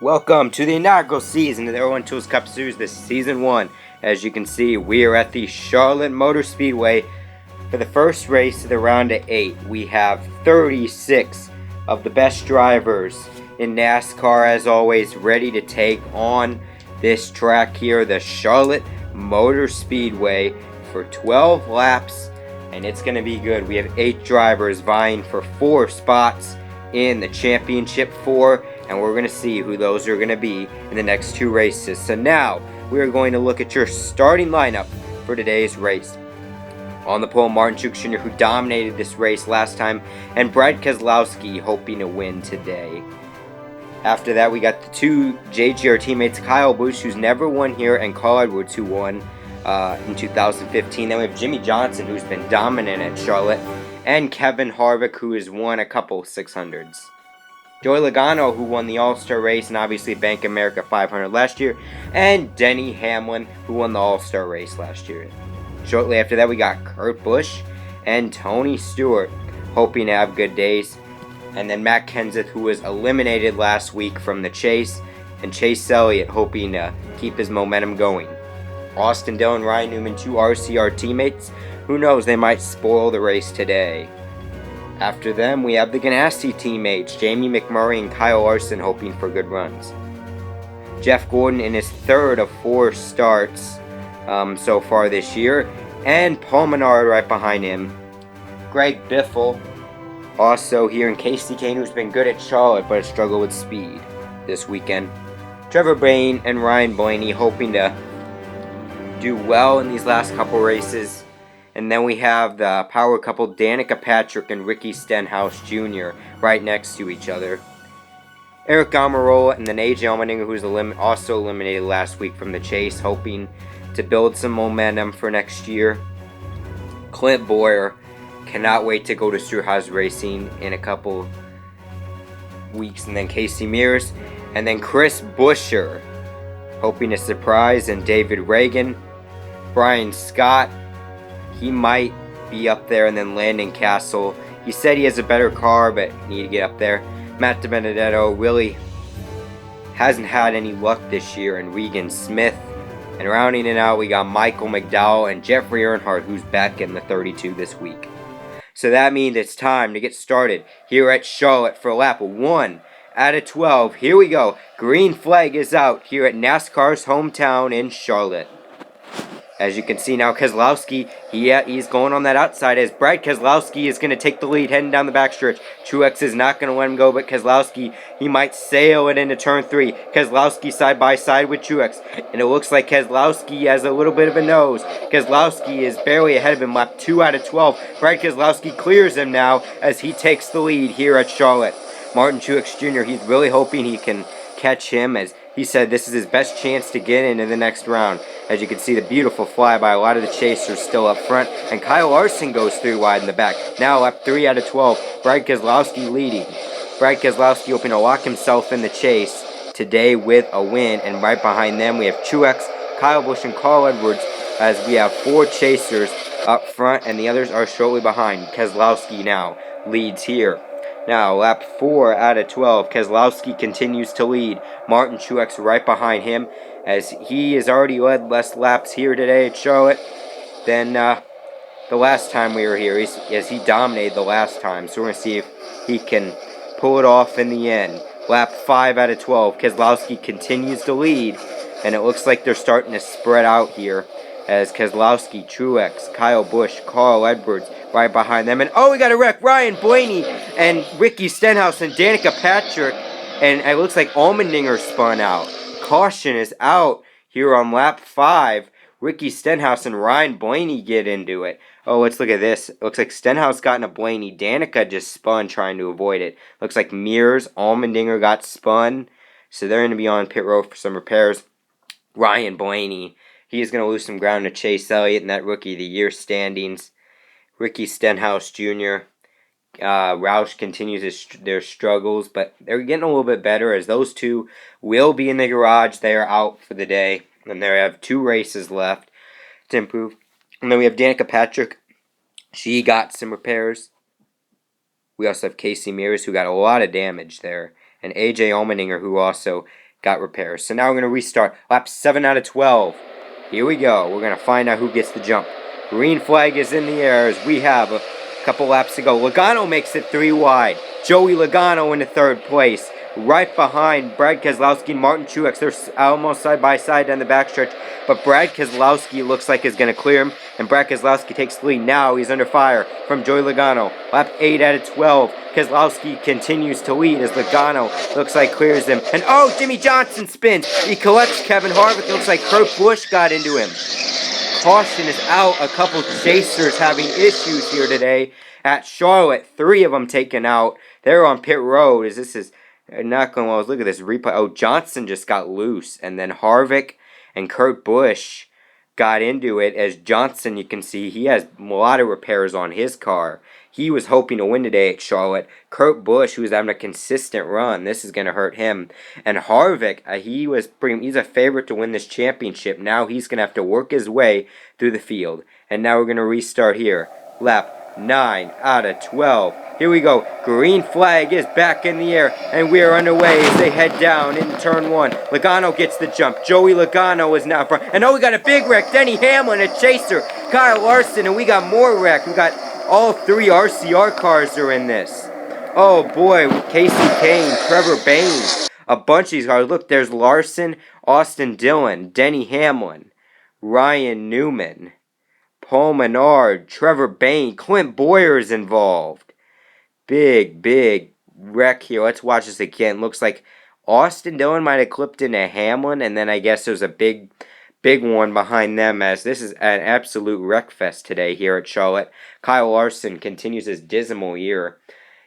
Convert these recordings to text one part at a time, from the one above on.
Welcome to the inaugural season of the Irwin Tools Cup Series. This is Season 1. As you can see, we are at the Charlotte Motor Speedway for the first race of the round of 8. We have 36 of the best drivers in NASCAR, as always, ready to take on this track here, the Charlotte Motor Speedway, for 12 laps, and it's going to be good. We have 8 drivers vying for 4 spots in the Championship 4, and we're going to see who those are going to be in the next 2 races. So now we are going to look at your starting lineup for today's race. On the pole, Martin Truex Jr., who dominated this race last time, and Brad Keselowski hoping to win today. After that, we got the 2 JGR teammates, Kyle Busch, who's never won here, and Carl Edwards, who won in 2015. Then we have Jimmy Johnson, who's been dominant at Charlotte, and Kevin Harvick, who has won a couple 600s. Joey Logano, who won the All-Star race and obviously Bank of America 500 last year, and Denny Hamlin, who won the All-Star race last year. Shortly after that, we got Kurt Busch and Tony Stewart, hoping to have good days. And then Matt Kenseth, who was eliminated last week from the chase, and Chase Elliott, hoping to keep his momentum going. Austin Dillon, Ryan Newman, 2 RCR teammates. Who knows, they might spoil the race today. After them, we have the Ganassi teammates, Jamie McMurray and Kyle Larson, hoping for good runs. Jeff Gordon in his 3rd of 4 starts so far this year, and Paul Menard right behind him. Greg Biffle also here, and Casey Kane, who's been good at Charlotte but has struggled with speed this weekend. Trevor Bayne and Ryan Blaney hoping to do well in these last couple races. And then we have the power couple Danica Patrick and Ricky Stenhouse Jr. right next to each other. Eric Almirola and then AJ Allmendinger, who was also eliminated last week from the chase, hoping to build some momentum for next year. Clint Boyer cannot wait to go to Stewart-Haas Racing in a couple weeks. And then Casey Mears. And then Chris Buescher, hoping to surprise. And David Reagan. Brian Scott, he might be up there. And then Landon Castle. He said he has a better car, but need to get up there. Matt DiBenedetto really hasn't had any luck this year. And Regan Smith. And rounding it out, we got Michael McDowell and Jeffrey Earnhardt, who's back in the 32 this week. So that means it's time to get started here at Charlotte for lap 1 out of 12. Here we go. Green flag is out here at NASCAR's hometown in Charlotte. As you can see now, Keselowski, he's going on that outside as Brad Keselowski is going to take the lead heading down the backstretch. Truex is not going to let him go, but Keselowski, he might sail it into turn 3. Keselowski side by side with Truex, and it looks like Keselowski has a little bit of a nose. Keselowski is barely ahead of him, lap 2 out of 12. Brad Keselowski clears him now as he takes the lead here at Charlotte. Martin Truex Jr., he's really hoping he can catch him, as he said this is his best chance to get into the next round. As you can see, the beautiful flyby, a lot of the chasers still up front, and Kyle Larson goes through wide in the back. Now lap 3 out of 12, Brad Keselowski leading. Brad Keselowski hoping to lock himself in the chase today with a win, and right behind them we have Truex, Kyle Busch, and Carl Edwards, as we have 4 chasers up front, and the others are shortly behind. Keselowski now leads here. Now, lap 4 out of 12, Keselowski continues to lead. Martin Truex right behind him, as he has already led less laps here today at Charlotte than the last time we were here, as he dominated the last time. So we're going to see if he can pull it off in the end. Lap 5 out of 12, Keselowski continues to lead, and it looks like they're starting to spread out here as Keselowski, Truex, Kyle Busch, Carl Edwards right behind them. And oh, we got a wreck. Ryan Blaney and Ricky Stenhouse and Danica Patrick. And it looks like Allmendinger spun out. Caution is out here on lap 5. Ricky Stenhouse and Ryan Blaney get into it. Oh, let's look at this. Looks like Stenhouse got in a Blaney. Danica just spun trying to avoid it. Looks like Mears, Allmendinger got spun. So they're going to be on pit road for some repairs. Ryan Blaney, he is going to lose some ground to Chase Elliott in that Rookie of the Year standings. Ricky Stenhouse Jr., Roush continues their struggles, but they're getting a little bit better as those two will be in the garage. They are out for the day, and they have 2 races left to improve. And then we have Danica Patrick. She got some repairs. We also have Casey Mears, who got a lot of damage there, and AJ Allmendinger, who also got repairs. So now we're going to restart. Lap 7 out of 12. Here we go. We're going to find out who gets the jump. Green flag is in the air as we have a couple laps to go. Logano makes it 3 wide. Joey Logano in the 3rd place. Right behind Brad Keselowski and Martin Truex. They're almost side by side down the backstretch. But Brad Keselowski looks like he's going to clear him. And Brad Keselowski takes the lead. Now he's under fire from Joey Logano. Lap 8 out of 12. Keselowski continues to lead as Logano looks like clears him. And oh, Jimmy Johnson spins. He collects Kevin Harvick. It looks like Kurt Busch got into him. Caution is out. A couple chasers having issues here today at Charlotte. 3 of them taken out. They're on pit road as this is not going well. Look at this replay. Oh, Johnson just got loose. And then Harvick and Kurt Busch got into it as Johnson, you can see, he has a lot of repairs on his car. He was hoping to win today at Charlotte. Kurt Busch, who's having a consistent run, this is going to hurt him. And Harvick, he's a favorite to win this championship. Now he's going to have to work his way through the field. And now we're going to restart here. Lap 9 out of 12. Here we go. Green flag is back in the air, and we are underway as they head down in turn 1. Logano gets the jump. Joey Logano is now front. And oh, we got a big wreck. Denny Hamlin, a chaser. Kyle Larson, and we got more wreck. We got all 3 RCR cars are in this. Oh boy, Casey Kane, Trevor Bayne, a bunch of these cars. Look, there's Larson, Austin Dillon, Denny Hamlin, Ryan Newman, Paul Menard, Trevor Bayne, Clint Boyer's involved. Big wreck here. Let's watch this again. Looks like Austin Dillon might have clipped into Hamlin, and then I guess there's a big one behind them as this is an absolute wreck fest today here at Charlotte. Kyle Larson continues his dismal year.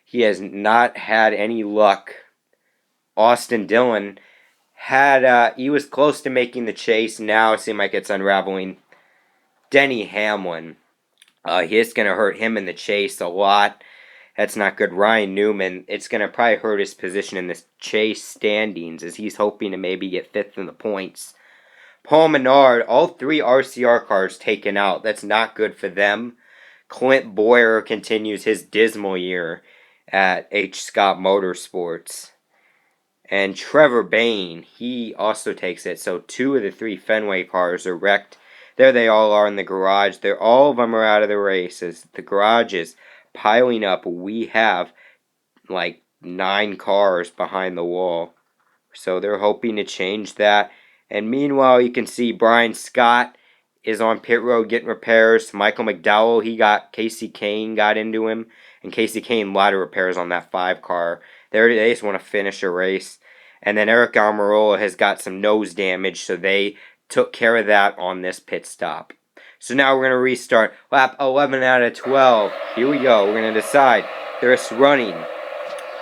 He has not had any luck. Austin Dillon he was close to making the chase. Now it seems like it's unraveling. Denny Hamlin, it's going to hurt him in the chase a lot. That's not good. Ryan Newman, it's going to probably hurt his position in this chase standings as he's hoping to maybe get 5th in the points. Paul Menard, all 3 RCR cars taken out. That's not good for them. Clint Boyer continues his dismal year at H. Scott Motorsports. And Trevor Bayne, he also takes it. So 2 of the 3 Fenway cars are wrecked. There they all are in the garage. All of them are out of the race as the garage is piling up. We have like 9 cars behind the wall. So they're hoping to change that. And meanwhile, you can see Brian Scott is on pit road getting repairs. Michael McDowell, Casey Kane got into him. And Casey Kane, a lot of repairs on that 5 car. They just want to finish a race. And then Eric Almirola has got some nose damage, so they took care of that on this pit stop. So now we're going to restart. Lap 11 out of 12. Here we go. We're going to decide. There's running.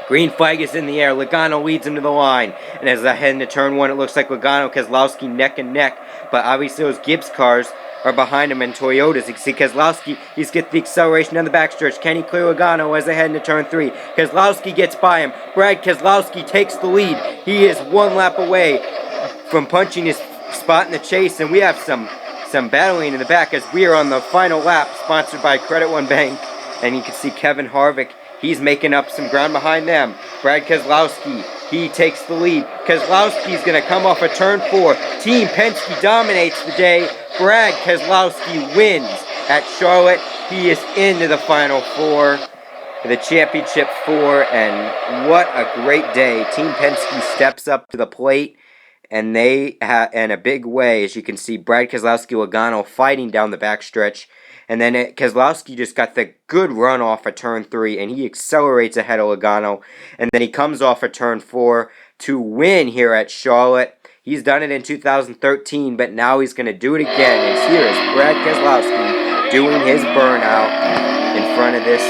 Green flag is in the air. Logano leads him to the line. And as I head into turn 1, it looks like Logano, Keselowski neck and neck. But obviously those Gibbs cars are behind him and Toyotas. You can see Keselowski, he's getting the acceleration down the backstretch. Can he clear Logano as they head into turn 3? Keselowski gets by him. Brad Keselowski takes the lead. He is 1 lap away from punching his spot in the chase. And we have some battling in the back as we are on the final lap, sponsored by Credit One Bank. And you can see Kevin Harvick, he's making up some ground behind them. Brad Keselowski, he takes the lead. Keselowski's going to come off a turn 4. Team Penske dominates the day. Brad Keselowski wins at Charlotte. He is into the Final 4, the Championship 4, and what a great day. Team Penske steps up to the plate And they in a big way, as you can see, Brad Keselowski Logano fighting down the backstretch. And then Keselowski just got the good run off of turn 3, and he accelerates ahead of Logano. And then he comes off of turn 4 to win here at Charlotte. He's done it in 2013, but now he's going to do it again. And here is Brad Keselowski doing his burnout in front of this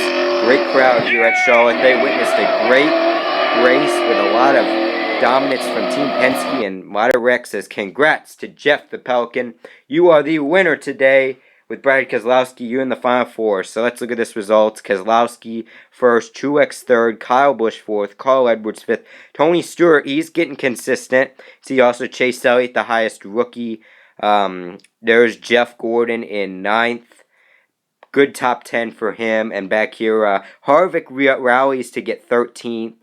great crowd here at Charlotte. They witnessed a great race with a lot of dominance from Team Penske and a lot of wrecks. Says congrats to Jeff the Pelican. You are the winner today with Brad Keselowski. You in the Final Four. So let's look at this results. Keselowski first, Truex third, Kyle Busch fourth, Carl Edwards fifth, Tony Stewart, he's getting consistent. See also Chase Elliott, the highest rookie. There's Jeff Gordon in ninth. Good top 10 for him. And back here, Harvick rallies to get 13th.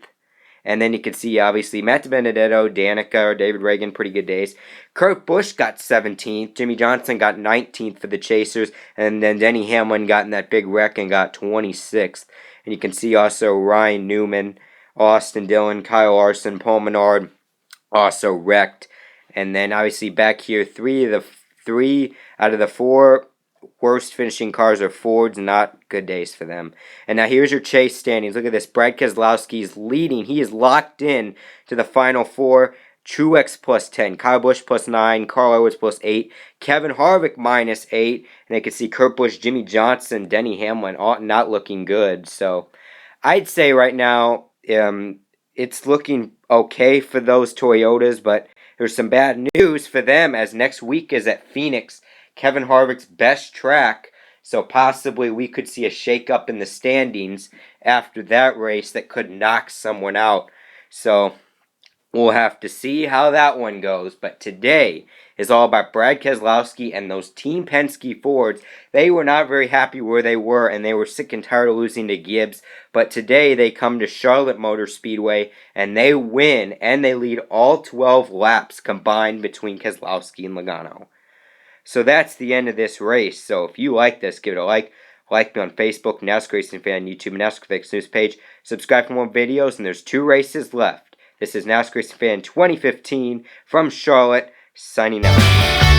And then you can see, obviously, Matt Benedetto, Danica, or David Reagan, pretty good days. Kurt Busch got 17th. Jimmy Johnson got 19th for the Chasers. And then Denny Hamlin got in that big wreck and got 26th. And you can see also Ryan Newman, Austin Dillon, Kyle Larson, Paul Menard also wrecked. And then, obviously, back here, three out of the 4 worst finishing cars are Fords. Not good days for them. And now here's your chase standings. Look at this. Brad Keselowski is leading. He is locked in to the Final Four. Truex plus 10. Kyle Busch plus 9. Carl Edwards plus 8. Kevin Harvick minus 8. And they can see Kurt Busch, Jimmy Johnson, Denny Hamlin all not looking good. So I'd say right now it's looking okay for those Toyotas. But there's some bad news for them as next week is at Phoenix, Kevin Harvick's best track, so possibly we could see a shake-up in the standings after that race that could knock someone out. So we'll have to see how that one goes. But today is all about Brad Keselowski and those Team Penske Fords. They were not very happy where they were, and they were sick and tired of losing to Gibbs. But today they come to Charlotte Motor Speedway, and they win, and they lead all 12 laps combined between Keselowski and Logano. So that's the end of this race. So if you like this, give it a like. Like me on Facebook, NASCAR Racing Fan, YouTube, NASCAR Fix News page. Subscribe for more videos, and there's 2 races left. This is NASCAR Racing Fan 2015 from Charlotte, signing out.